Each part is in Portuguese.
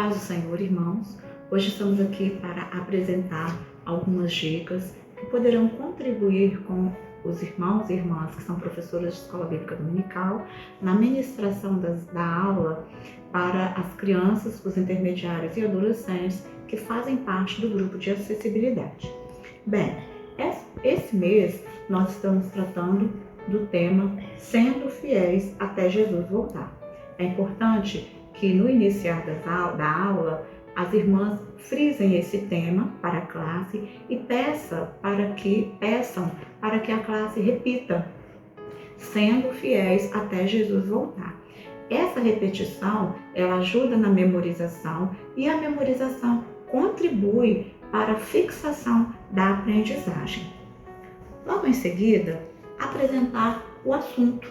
paz do Senhor, irmãos. Hoje estamos aqui para apresentar algumas dicas que poderão contribuir com os irmãos e irmãs que são professoras de Escola Bíblica Dominical na ministração da aula para as crianças, os intermediários e adolescentes que fazem parte do grupo de acessibilidade. Bem, esse mês nós estamos tratando do tema Sendo Fiéis até Jesus voltar. É importante que no iniciar da aula as irmãs frisem esse tema para a classe e peçam para que a classe repita, sendo fiéis até Jesus voltar. Essa repetição, ela ajuda na memorização e a memorização contribui para a fixação da aprendizagem. Logo em seguida, apresentar o assunto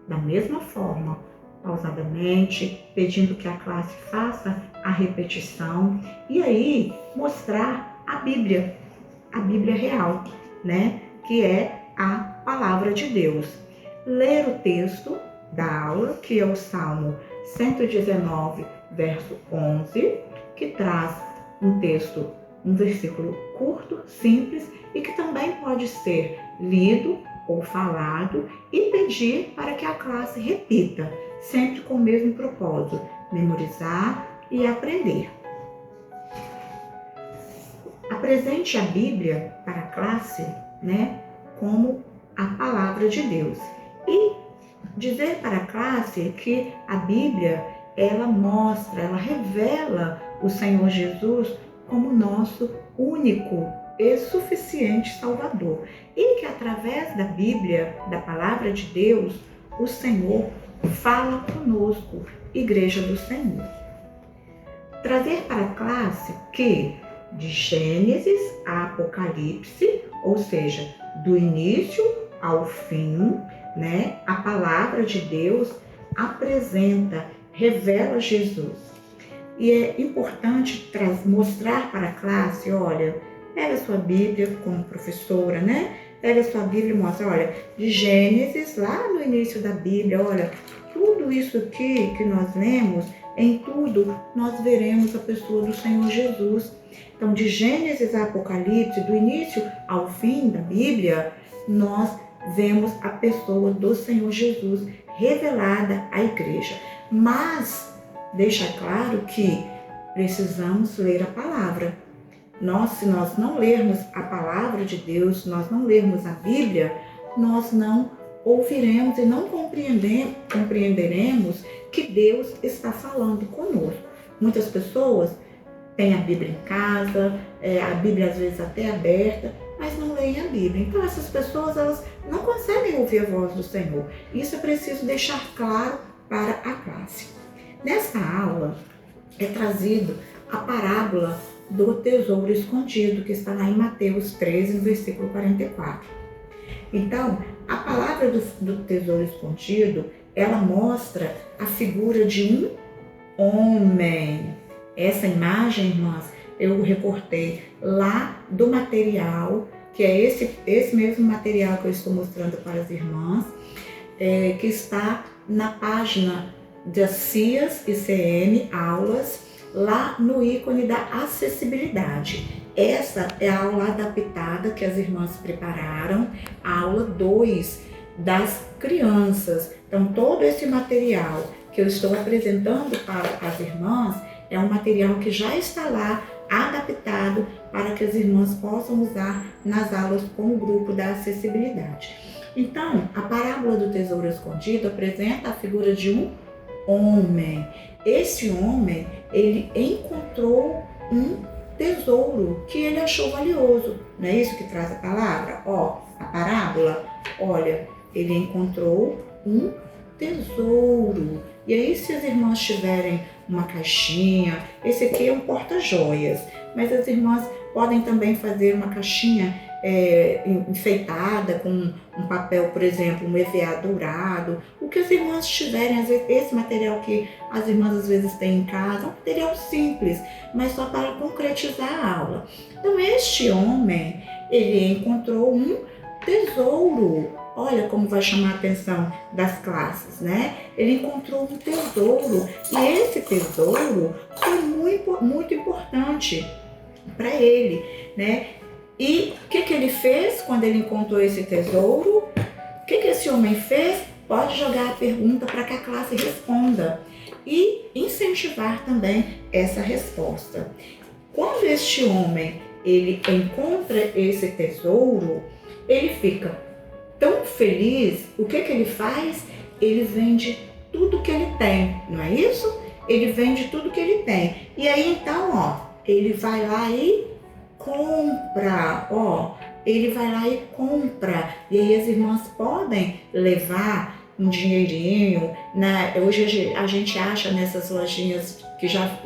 da mesma forma, pausadamente, pedindo que a classe faça a repetição e aí mostrar a Bíblia real, que é a palavra de Deus. Ler o texto da aula, que é o Salmo 119, verso 11, que traz um versículo curto, simples e que também pode ser lido ou falado e pedir para que a classe repita, sempre com o mesmo propósito, memorizar e aprender. Apresente a Bíblia para a classe, como a palavra de Deus. E dizer para a classe que a Bíblia, ela revela o Senhor Jesus como nosso único e suficiente Salvador. E que através da Bíblia, da palavra de Deus, o Senhor fala conosco, Igreja do Senhor. Trazer para a classe que de Gênesis a Apocalipse, ou seja, do início ao fim, a palavra de Deus revela Jesus. E é importante mostrar para a classe, olha, pega a sua Bíblia como professora, Pega a sua Bíblia e mostra, olha, de Gênesis, lá no início da Bíblia, olha, tudo isso aqui que nós lemos, em tudo nós veremos a pessoa do Senhor Jesus. Então, de Gênesis a Apocalipse, do início ao fim da Bíblia, nós vemos a pessoa do Senhor Jesus revelada à igreja. Mas, deixa claro que precisamos ler a palavra. Se nós não lermos a palavra de Deus, se nós não lermos a Bíblia, nós não ouviremos e não compreenderemos que Deus está falando conosco. Muitas pessoas têm a Bíblia em casa, a Bíblia às vezes até aberta, mas não leem a Bíblia. Então essas pessoas, elas não conseguem ouvir a voz do Senhor. Isso é preciso deixar claro para a classe. Nessa aula é trazido a parábola do tesouro escondido, que está lá em Mateus 13, no versículo 44. Então, a palavra do tesouro escondido, ela mostra a figura de um homem. Essa imagem, irmãs, eu recortei lá do material, que é esse mesmo material que eu estou mostrando para as irmãs, que está na página das CIAS e CM Aulas, lá no ícone da acessibilidade. Essa é a aula adaptada que as irmãs prepararam, a aula 2 das crianças. Então, todo esse material que eu estou apresentando para as irmãs é um material que já está lá adaptado para que as irmãs possam usar nas aulas com o grupo da acessibilidade. Então, a parábola do tesouro escondido apresenta a figura de um homem. Esse homem, ele encontrou um tesouro que ele achou valioso. Não é isso que traz a palavra? A parábola. Olha, ele encontrou um tesouro. E aí, se as irmãs tiverem uma caixinha, esse aqui é um porta-joias, mas as irmãs podem também fazer uma caixinha enfeitada com um papel, por exemplo, um EVA dourado, o que as irmãs tiverem, às vezes, esse material que as irmãs às vezes têm em casa, é um material simples, mas só para concretizar a aula. Então, este homem, ele encontrou um tesouro. olha como vai chamar a atenção das classes, né? Ele encontrou um tesouro e esse tesouro foi muito importante para ele, né? E o que ele fez quando ele encontrou esse tesouro? O que esse homem fez? Pode jogar a pergunta para que a classe responda e incentivar também essa resposta. Quando este homem ele encontra esse tesouro, ele fica tão feliz. O que ele faz? Ele vende tudo que ele tem, não é isso? Ele vende tudo que ele tem. E aí então, ele vai lá e compra, ele vai lá e compra. E aí as irmãs podem levar um dinheirinho, né? Hoje a gente acha nessas lojinhas que já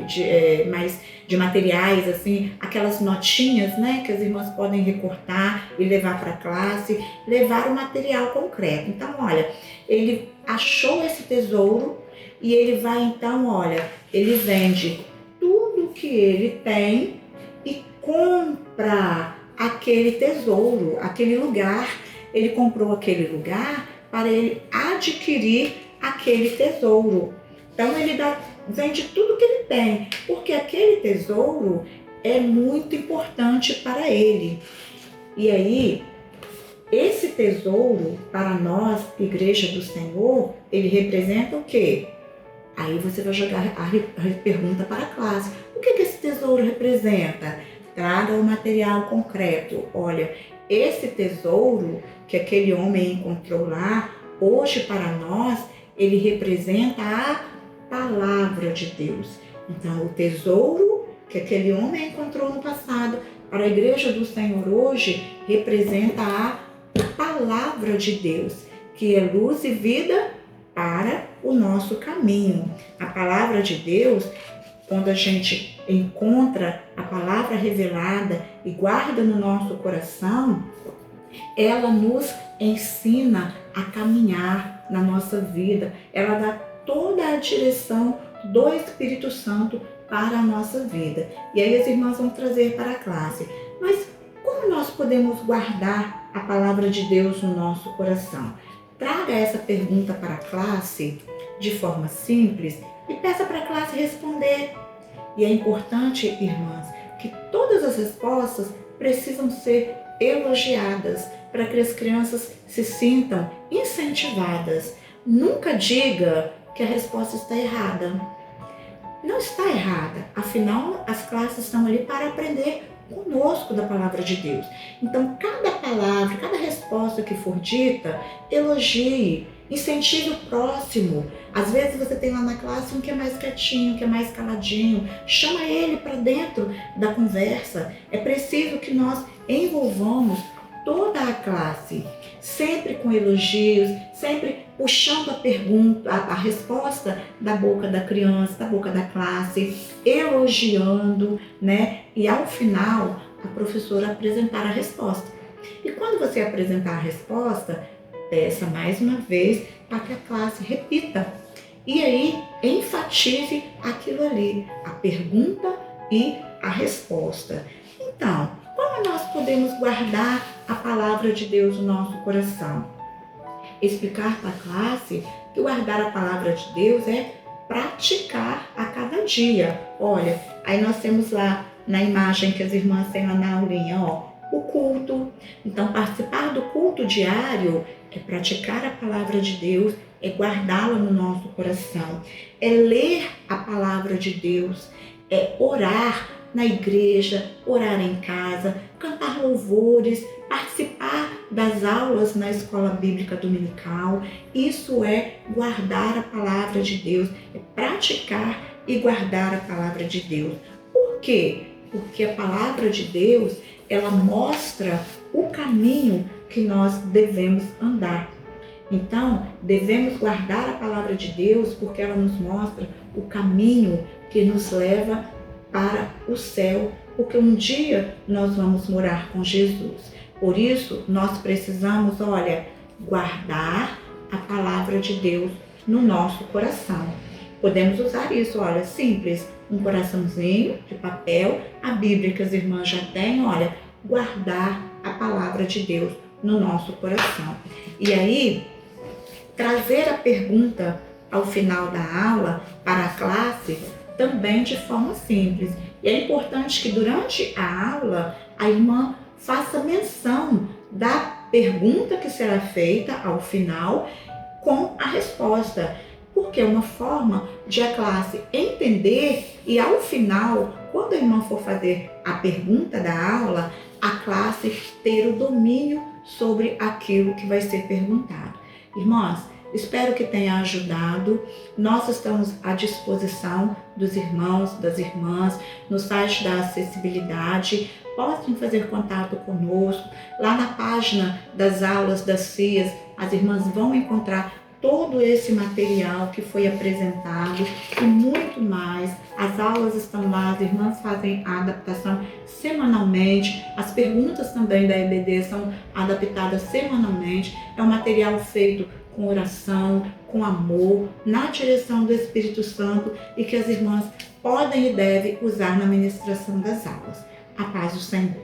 mais de materiais, assim, aquelas notinhas, né, que as irmãs podem recortar e levar para a classe, levar o material concreto. Então, olha, ele achou esse tesouro e ele vai então, olha, ele vende tudo que ele tem e compra aquele tesouro, aquele lugar. Ele comprou aquele lugar para ele adquirir aquele tesouro. Então ele vende tudo que ele tem, porque aquele tesouro é muito importante para ele. E aí, esse tesouro, para nós, Igreja do Senhor, ele representa o quê? Aí você vai jogar a pergunta para a classe. O que esse tesouro representa? Traga o material concreto. Olha, esse tesouro que aquele homem encontrou lá, hoje para nós, ele representa a palavra de Deus. Então, o tesouro que aquele homem encontrou no passado, para a Igreja do Senhor hoje, representa a palavra de Deus, que é luz e vida para o nosso caminho. A palavra de Deus, quando a gente encontra a palavra revelada e guarda no nosso coração, ela nos ensina a caminhar na nossa vida. Ela dá toda a direção do Espírito Santo para a nossa vida. E aí as irmãs vão trazer para a classe. Mas como nós podemos guardar a palavra de Deus no nosso coração? Traga essa pergunta para a classe de forma simples e peça para a classe responder. E é importante, irmãs, que todas as respostas precisam ser elogiadas para que as crianças se sintam incentivadas. Nunca diga que a resposta está errada. Não está errada, afinal as classes estão ali para aprender conosco da palavra de Deus. Então cada palavra, cada resposta que for dita, elogie, incentive o próximo. Às vezes você tem lá na classe um que é mais quietinho, que é mais caladinho, chama ele para dentro da conversa. É preciso que nós envolvamos toda a classe, sempre com elogios, sempre puxando a pergunta, a resposta da boca da criança, da boca da classe, elogiando, né? E ao final, a professora apresentar a resposta. E quando você apresentar a resposta, peça mais uma vez para que a classe repita. E aí, enfatize aquilo ali, a pergunta e a resposta. Então, como nós podemos guardar a palavra de Deus no nosso coração? Explicar para a classe que guardar a palavra de Deus é praticar a cada dia. Olha, aí nós temos lá na imagem que as irmãs têm lá na aulinha, o culto. Então, participar do culto diário é praticar a palavra de Deus, é guardá-la no nosso coração, é ler a palavra de Deus, é orar na igreja, orar em casa, cantar louvores, participar das aulas na escola bíblica dominical. Isso é guardar a palavra de Deus, é praticar e guardar a palavra de Deus. Por quê? Porque a palavra de Deus, ela mostra o caminho que nós devemos andar. Então, devemos guardar a palavra de Deus porque ela nos mostra o caminho que nos leva para o céu, porque um dia nós vamos morar com Jesus. Por isso, nós precisamos, guardar a palavra de Deus no nosso coração. Podemos usar isso, simples, um coraçãozinho de papel, a Bíblia que as irmãs já têm, guardar a palavra de Deus no nosso coração. E aí, trazer a pergunta ao final da aula para a classe também de forma simples. E é importante que durante a aula a irmã faça menção da pergunta que será feita ao final com a resposta, porque é uma forma de a classe entender e ao final, quando a irmã for fazer a pergunta da aula, a classe ter o domínio sobre aquilo que vai ser perguntado. Irmãs, espero que tenha ajudado. Nós estamos à disposição dos irmãos, das irmãs, no site da acessibilidade. Podem fazer contato conosco. Lá na página das aulas das CIAs, as irmãs vão encontrar todo esse material que foi apresentado e muito mais. As aulas estão lá, as irmãs fazem a adaptação semanalmente, as perguntas também da EBD são adaptadas semanalmente. É um material feito com oração, com amor, na direção do Espírito Santo e que as irmãs podem e devem usar na ministração das aulas. A paz do Senhor.